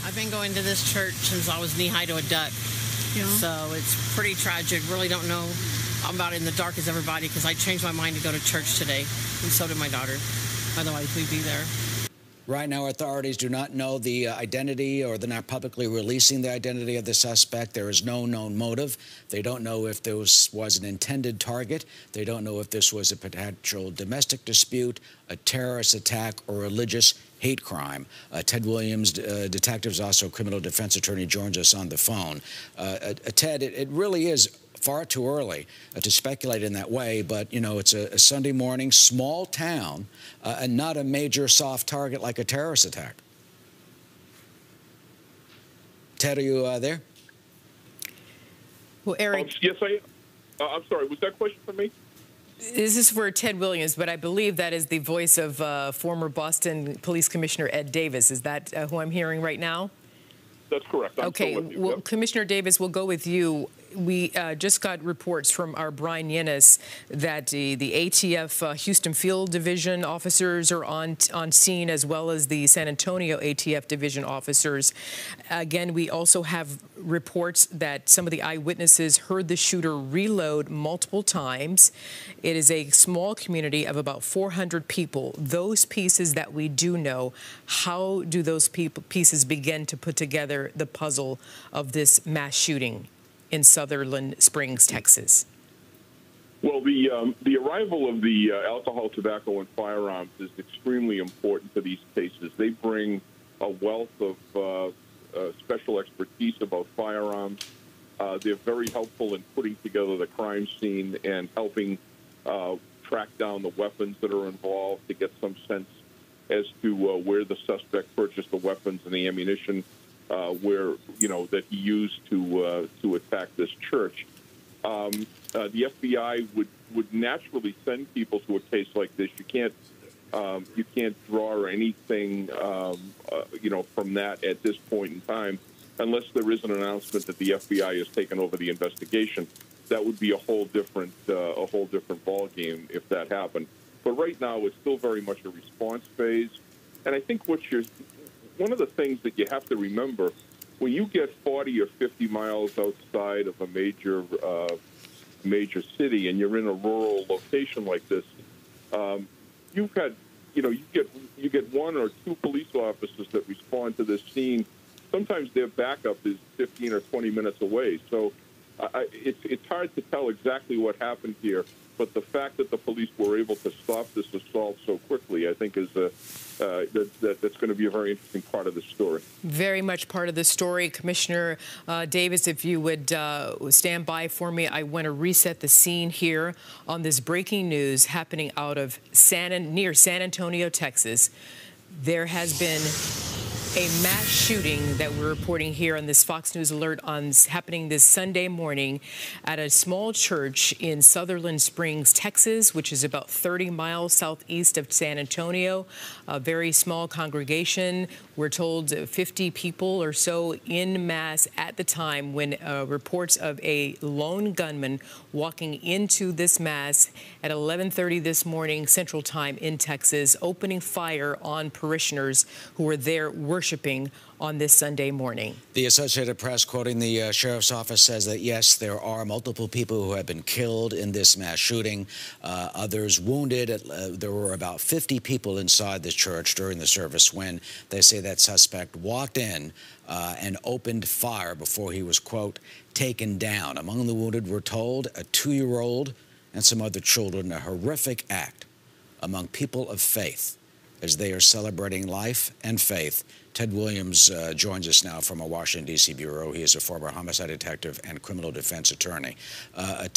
I've been going to this church since I was knee-high to a duck. Yeah. So it's pretty tragic. Really don't know. I'm about in the dark as everybody because I changed my mind to go to church today, and so did my daughter. Otherwise, we'd be there. Right now, authorities do not know the identity, or they're not publicly releasing the identity of the suspect. There is no known motive. They don't know if this was an intended target. They don't know if this was a potential domestic dispute, a terrorist attack, or religious hate crime. Ted Williams, detectives, also criminal defense attorney, joins us on the phone. Ted, it really is far too early to speculate in that way, but, you know, it's a Sunday morning, small town, and not a major soft target like a terrorist attack. Ted, are you there? Well, Eric. Yes, I am. I'm sorry, was that question for me? This is for Ted Williams, but I believe that is the voice of former Boston Police Commissioner Ed Davis. Is that who I'm hearing right now? That's correct. Okay, well, yep. Commissioner Davis, we'll go with you. We just got reports from our Brian Yennis that the ATF Houston Field Division officers are on scene, as well as the San Antonio ATF Division officers. Again, we also have reports that some of the eyewitnesses heard the shooter reload multiple times. It is a small community of about 400 people. Those pieces that we do know, how do those pieces begin to put together the puzzle of this mass shooting in Sutherland Springs, Texas? Well, the arrival of the alcohol, tobacco, and firearms is extremely important to these cases. They bring a wealth of special expertise about firearms. They're very helpful in putting together the crime scene and helping track down the weapons that are involved to get some sense as to where the suspect purchased the weapons and the ammunition that he used to attack this church. The FBI would naturally send people to a case like this. You can't draw anything from that at this point in time, unless there is an announcement that the FBI has taken over the investigation. That would be a whole different ballgame if that happened. But right now, it's still very much a response phase, and I think one of the things that you have to remember, when you get 40 or 50 miles outside of a major city and you're in a rural location like this, you get one or two police officers that respond to this scene. Sometimes their backup is 15 or 20 minutes away. So it's hard to tell exactly what happened here. But the fact that the police were able to stop this assault so quickly, I think, is that's going to be a very interesting part of the story. Very much part of the story. Commissioner Davis, if you would stand by for me, I want to reset the scene here on this breaking news happening out of near San Antonio, Texas. There has been a mass shooting that we're reporting here on this Fox News alert happening this Sunday morning at a small church in Sutherland Springs, Texas, which is about 30 miles southeast of San Antonio. A very small congregation. We're told 50 people or so in mass at the time when reports of a lone gunman walking into this mass at 11:30 this morning Central Time in Texas, opening fire on parishioners who were there worshiping on this Sunday morning. The Associated Press, quoting the sheriff's office, says that, yes, there are multiple people who have been killed in this mass shooting, others wounded. There were about 50 people inside the church during the service when they say that suspect walked in and opened fire before he was, quote, taken down. Among the wounded, we're told, a 2-year-old and some other children. A horrific act among people of faith as they are celebrating life and faith. Ted Williams joins us now from a Washington, D.C. bureau. He is a former homicide detective and criminal defense attorney. Ted,